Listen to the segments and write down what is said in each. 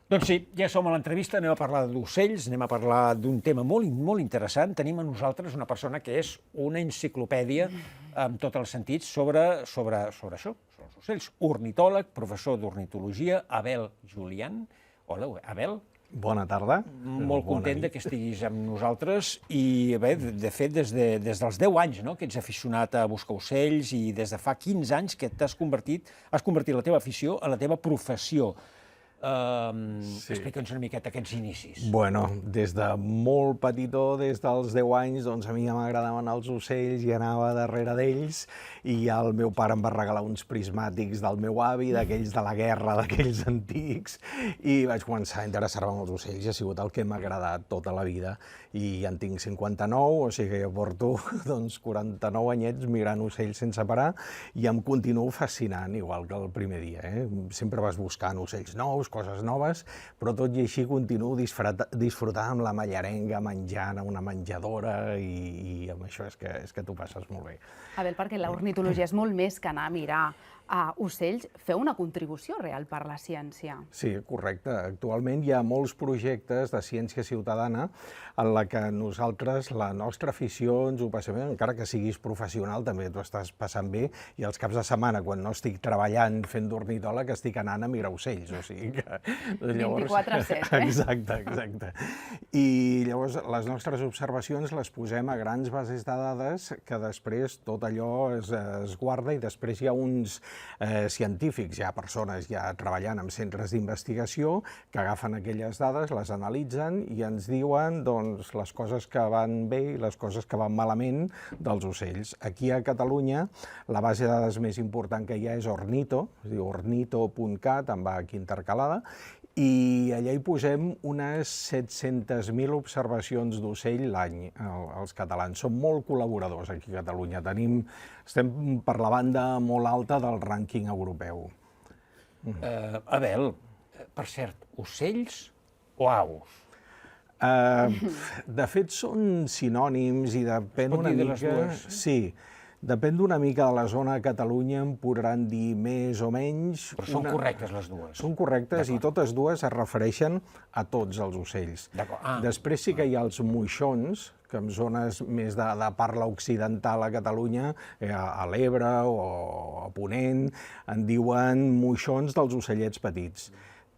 Doncs sí, ja som a l'entrevista, anem a parlar d'ocells, anem a parlar d'un tema molt interessant. Tenim a nosaltres una persona que és una enciclopèdia en tots els sentits sobre això, sobre els ocells. Ornitòleg, professor d'ornitologia, Abel Julián. Hola, Abel. Bona tarda. Molt content que estiguis amb nosaltres i, bé, de fet, des dels 10 anys que ets aficionat a buscar ocells i des de fa 15 anys que has convertit la teva afició en la teva professió. Explica'ns una miqueta aquests inicis. Bueno, des de molt petitó, des dels 10 anys, doncs a mi ja m'agradaven els ocells i anava darrere d'ells i el meu pare em va regalar uns prismàtics del meu avi, d'aquells de la guerra, d'aquells antics, i vaig començar a interessar-me en els ocells i ha sigut el que m'ha agradat tota la vida. I ja en tinc 59, o sigui que jo porto 49 anyets mirant ocells sense parar i em continuo fascinant, igual que el primer dia. Sempre vas buscant ocells nous, coses noves, però tot i així continuo disfrutant amb la mallarenga, menjant a una menjadora i amb això és que t'ho passes molt bé. Abel, perquè l'ornitologia és molt més que anar a mirar ocells, feu una contribució real per la ciència. Sí, correcte. Actualment hi ha molts projectes de ciència ciutadana en la que nosaltres, la nostra afició, ens ho passem bé, encara que siguis professional, també t'ho estàs passant bé, i els caps de setmana, quan no estic treballant fent d'ornitòleg, estic anant a mirar ocells, o sigui que... 24/7, Exacte. I llavors les nostres observacions les posem a grans bases de dades que després tot allò es guarda i després hi ha uns científics, hi ha persones ja treballant en centres d'investigació que agafen aquelles dades, les analitzen i ens diuen les coses que van bé i les coses que van malament dels ocells. Aquí a Catalunya la base de dades més important que hi ha és Ornito, es diu ornito.cat, amb H intercalada, i allà hi posem unes 700.000 observacions d'ocell l'any, els catalans. Som molt col·laboradors aquí a Catalunya. Estem per la banda molt alta del rànquing europeu. Abel, per cert, ocells o aus? De fet, són sinònims i depèn una mica... Sí. Depèn d'una mica de la zona a Catalunya, em podran dir més o menys... Però són correctes les dues. Són correctes i totes dues es refereixen a tots els ocells. Després sí que hi ha els moixons, que en zones més de parla occidental a Catalunya, a l'Ebre o a Ponent, en diuen moixons dels ocellets petits.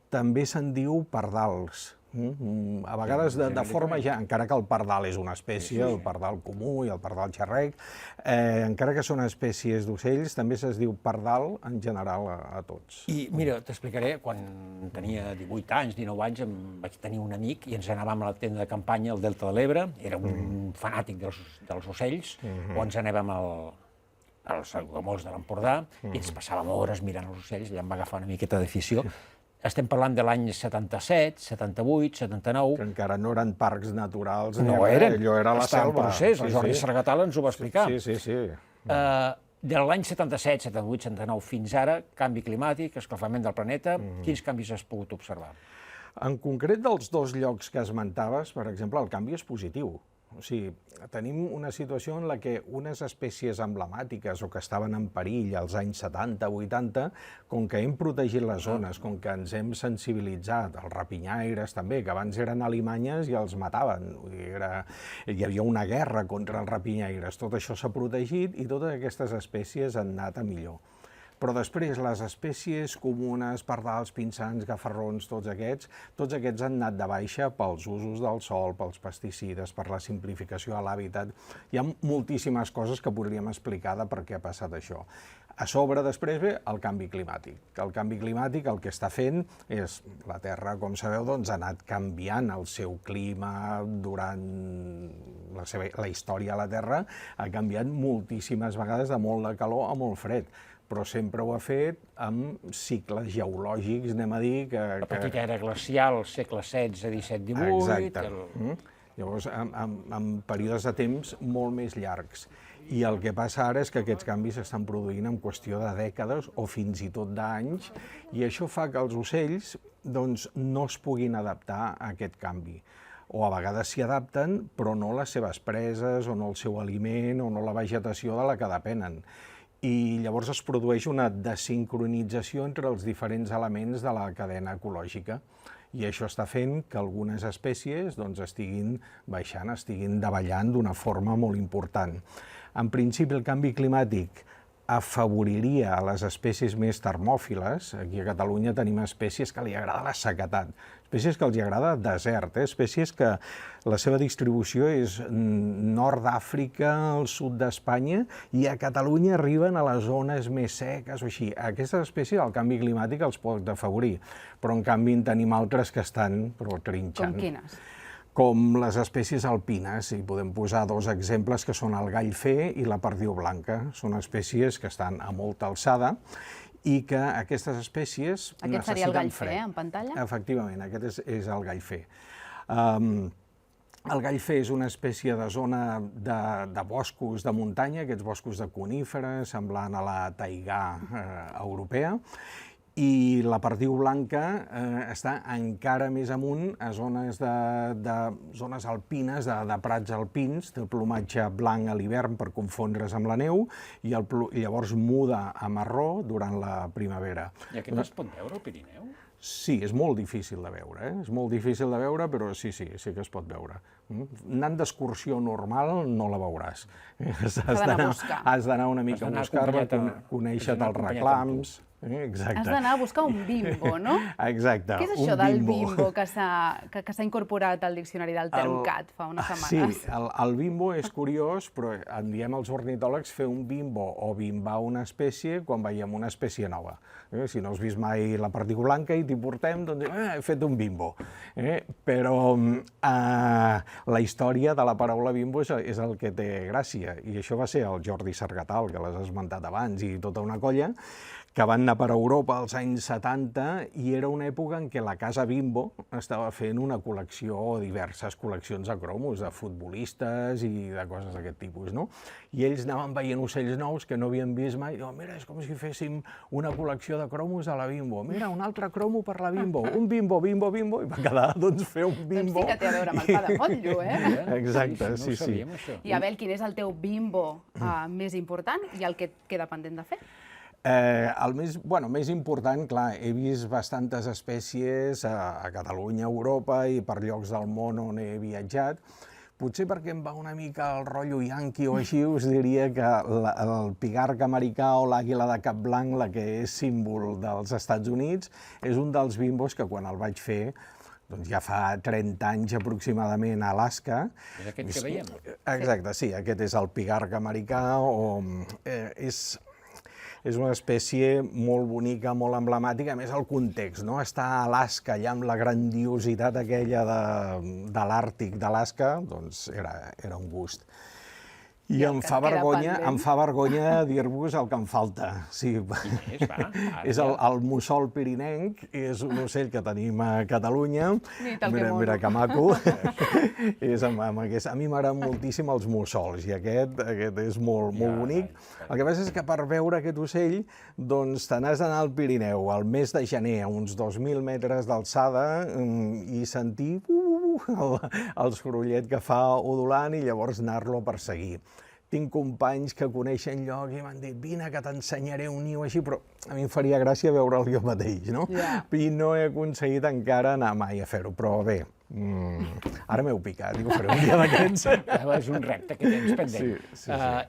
També se'n diu pardals. A vegades de forma ja, encara que el pardal és una espècie, el pardal comú i el pardal xerrec, encara que són espècies d'ocells, també se'ls diu pardal en general a tots. I mira, t'explicaré, quan tenia 18 anys, 19 anys, vaig tenir un amic i ens anàvem a la tenda de campanya al Delta de l'Ebre, era un fanàtic dels ocells, o ens anàvem als aiguamolls de l'Empordà i ens passàvem hores mirant els ocells, allà em va agafar una miqueta d'afició. Estem parlant de l'any 77, 78, 79... Que encara no eren parcs naturals, no eren, allò era la selva. Estava en procés, el Jordi Sargatal ens ho va explicar. Sí. De l'any 77, 78, 79 fins ara, canvi climàtic, escalfament del planeta, quins canvis has pogut observar? En concret dels dos llocs que esmentaves, per exemple, el canvi és positiu. O sigui, tenim una situació en la que unes espècies emblemàtiques o que estaven en perill als anys 70-80, com que hem protegit les zones, com que ens hem sensibilitzat, els rapinyaires també, que abans eren alimanyes i els mataven. Hi havia una guerra contra els rapinyaires, tot això s'ha protegit i totes aquestes espècies han anat a millor. Però després les espècies comunes, pardals, pinsans, gafarrons, tots aquests han anat de baixa pels usos del sòl, pels pesticides, per la simplificació de l'hàbitat. Hi ha moltíssimes coses que podríem explicar de per què ha passat això. A sobre, després ve el canvi climàtic. El canvi climàtic el que està fent és, la Terra, com sabeu, ha anat canviant el seu clima durant la història de la Terra, ha canviat moltíssimes vegades de molt de calor a molt fred, però sempre ho ha fet amb cicles geològics, anem a dir... La petita era glacial, segle XVI, XVII, XVIII... Exacte. Llavors, en períodes de temps molt més llargs. I el que passa ara és que aquests canvis s'estan produint en qüestió de dècades o fins i tot d'anys, i això fa que els ocells no es puguin adaptar a aquest canvi. O a vegades s'hi adapten, però no les seves preses, o no el seu aliment, o no la vegetació de la que depenen. I llavors es produeix una desincronització entre els diferents elements de la cadena ecològica. I això està fent que algunes espècies estiguin baixant, estiguin davallant d'una forma molt important. En principi, el canvi climàtic afavoriria a les espècies més termòfiles. Aquí a Catalunya tenim espècies que li agrada la sequedat, espècies que els agrada el desert, espècies que la seva distribució és nord d'Àfrica, al sud d'Espanya, i a Catalunya arriben a les zones més seques o així. Aquestes espècies el canvi climàtic els pot afavorir, però en canvi en tenim altres que estan trinxant. Com quines? Com les espècies alpines, i podem posar dos exemples que són el gall fer i la perdiu blanca. Són espècies que estan a molta alçada i que aquestes espècies necessiten fred. Aquest seria el gall fer, en pantalla? Efectivament, aquest és el gall fer. El gall fer és una espècie de zona de boscos de muntanya, aquests boscos de coníferes, semblant a la taigà europea, i la perdiu blanca està encara més amunt a zones alpines, de prats alpins, té el plomatge blanc a l'hivern per confondre's amb la neu i llavors muda a marró durant la primavera. I aquest es pot veure al Pirineu? Sí, és molt difícil de veure, és molt difícil de veure, però sí que es pot veure. Anant d'excursió normal no la veuràs. Has d'anar una mica a buscar-la, conèixer-te els reclams. Has d'anar a buscar un bimbo, no? Exacte, què és això del bimbo que s'ha incorporat al diccionari del Termcat fa unes setmanes? Sí, el bimbo és curiós, però en diem els ornitòlegs fer un bimbo o bimbar una espècie quan veiem una espècie nova. Si no has vist mai la perdiu blanca i t'hi portem, doncs he fet un bimbo. Però la història de la paraula bimbo és el que té gràcia, i això va ser el Jordi Sargatal, que l'has esmentat abans, i tota una colla, que van anar per Europa als anys 70 i era una època en què la casa Bimbo estava fent una col·lecció, diverses col·leccions de cromos, de futbolistes i de coses d'aquest tipus, no? I ells anaven veient ocells nous que no havien vist mai, i diuen, mira, és com si féssim una col·lecció de cromos a la Bimbo, mira, un altre cromo per la Bimbo, un bimbo, bimbo, bimbo, i va quedar, fer un bimbo. Doncs sí que té a veure amb el pa de motllo, Exacte, sí. No ho sabíem, això. I Abel, quin és el teu bimbo més important i el que et queda pendent de fer? El més important, clar, he vist bastantes espècies a Catalunya, a Europa i per llocs del món on he viatjat. Potser perquè em va una mica el rotllo yanqui o així, us diria que el pigarg americà o l'àguila de cap blanc, la que és símbol dels Estats Units, és un dels bimbos que quan el vaig fer, doncs ja fa 30 anys aproximadament a Alaska. És aquest que veiem? Exacte, sí, aquest és el pigarg americà, és una espècie molt bonica, molt emblemàtica, a més el context, no? Estar a Alaska, allà amb la grandiositat aquella de l'Àrtic d'Alaska, doncs era un gust. I em fa vergonya dir-vos el que em falta. Sí. Quin és, va? És el mussol pirinenc, és un ocell que tenim a Catalunya. Mira que maco. A mi m'agraden moltíssim els mussols i aquest és molt bonic. El que passa és que per veure aquest ocell doncs te n'has d'anar al Pirineu al mes de gener, a uns 2.000 metres d'alçada i sentir el sorollet que fa udolant i llavors anar-lo a perseguir. Tinc companys que coneixen lloc i m'han dit vine que t'ensenyaré un niu així, però a mi em faria gràcia veure'l jo mateix, no? I no he aconseguit encara anar mai a fer-ho, però bé, ara m'heu picat i ho faré un dia d'aquests. És un repte que tens pendent.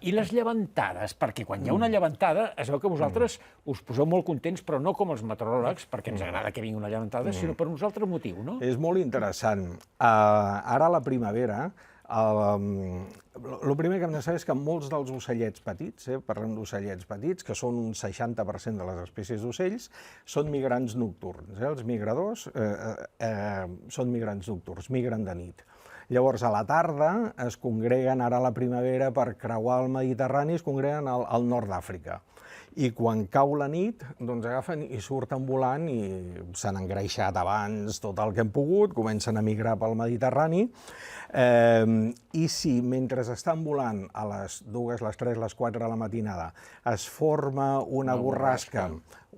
I les llevantades, perquè quan hi ha una llevantada es veu que vosaltres us poseu molt contents, però no com els meteoròlegs, perquè ens agrada que vingui una llevantada, sinó per un altre motiu, no? És molt interessant. Ara a la primavera, el primer que hem de saber és que molts dels ocellets petits, parlem d'ocellets petits, que són un 60% de les espècies d'ocells, són migrants nocturns. Els migradors són migrants nocturns, migren de nit. Llavors, a la tarda es congreguen, ara a la primavera, per creuar el Mediterrani, es congreguen al nord d'Àfrica. I quan cau la nit, doncs agafen i surten volant i s'han engreixat abans tot el que han pogut, comencen a migrar pel Mediterrani, i si mentre estan volant a les 2, les 3, les 4 de la matinada es forma una borrasca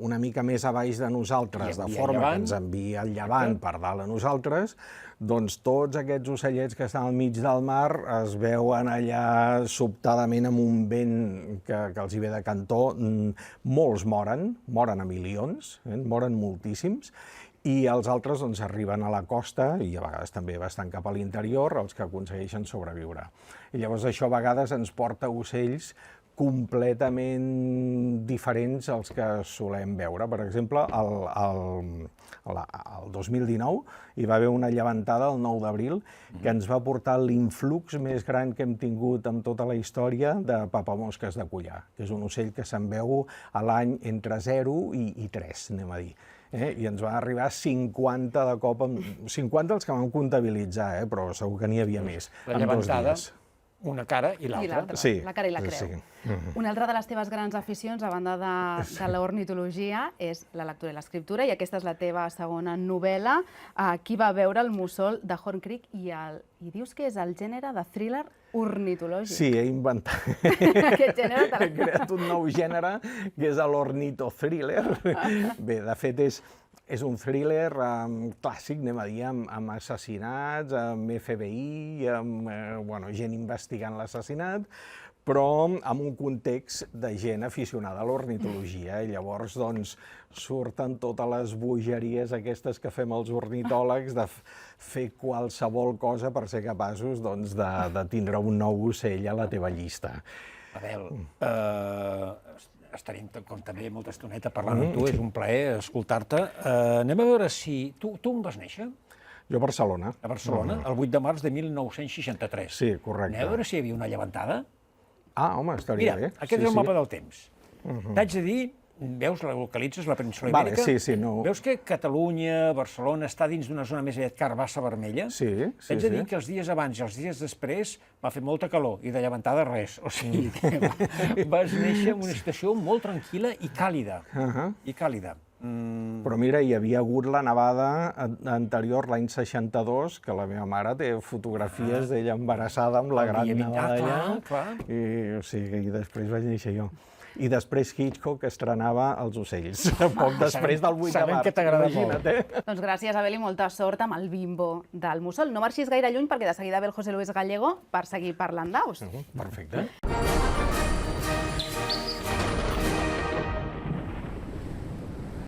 una mica més a baix de nosaltres, de forma que ens envia el llevant per dalt a nosaltres, doncs tots aquests ocellets que estan al mig del mar es veuen allà sobtadament amb un vent que els hi ve de cantó. Molts moren a milions, moren moltíssims, i els altres doncs, arriben a la costa i a vegades també bastant cap a l'interior, els que aconsegueixen sobreviure. I llavors això a vegades ens porta ocells completament diferents als que solem veure. Per exemple, el 2019 hi va haver una llevantada el 9 d'abril que ens va portar l'influx més gran que hem tingut en tota la història de papamosques de collar, que és un ocell que se'n veu a l'any entre 0 i 3, anem a dir. I ens van arribar 50 de cop, 50 els que vam comptabilitzar, però segur que n'hi havia més. La llevantada, una cara i l'altra. Sí, la cara i la creu. sí. Una altra de les teves grans aficions, a banda de l'ornitologia, és la lectura i l'escriptura, i aquesta és la teva segona novel·la, Qui va veure el mussol de Horn Creek, i dius que és el gènere de thriller ornitològic. Sí, he inventat. Aquest gènere He creat un nou gènere, que és l'ornitothriller. Bé, de fet, és un thriller clàssic, anem a dir, amb assassinats, amb FBI, amb gent investigant l'assassinat, però amb un context de gent aficionada a l'ornitologia. Llavors, doncs, surten totes les bogeries aquestes que fem els ornitòlegs de fer qualsevol cosa per ser capaços de tindre un nou ocell a la teva llista. Abel, estarem com també molta estoneta parlant amb tu, és un plaer escoltar-te. Anem a veure si... Tu on vas néixer? Jo a Barcelona. A Barcelona, el 8 de març de 1963. Sí, correcte. Anem a veure si hi havia una llevantada. Ah, home, estaria bé. Mira, aquest és el mapa del temps. T'haig de dir, veus, la localitzes, la península Ibèrica? Sí, no. Veus que Catalunya, Barcelona, està dins d'una zona més aviat carbassa vermella? Sí. T'haig de dir que els dies abans i els dies després va fer molta calor i de llevantada res. O sigui, vas néixer en una situació molt tranquil·la i càlida. Però mira, hi havia hagut la nevada anterior, l'any 62, que la meva mare té fotografies d'ella embarassada amb la gran nevada allà. I després vaig néixer jo. I després Hitchcock estrenava Els ocells, poc després del 8 de març. Sabem que t'agrada molt. Doncs gràcies, Abel, i molta sort amb el bimbo del mussol. No marxis gaire lluny perquè de seguida ve el José Luis Gallego per seguir parlant d'aus. Perfecte.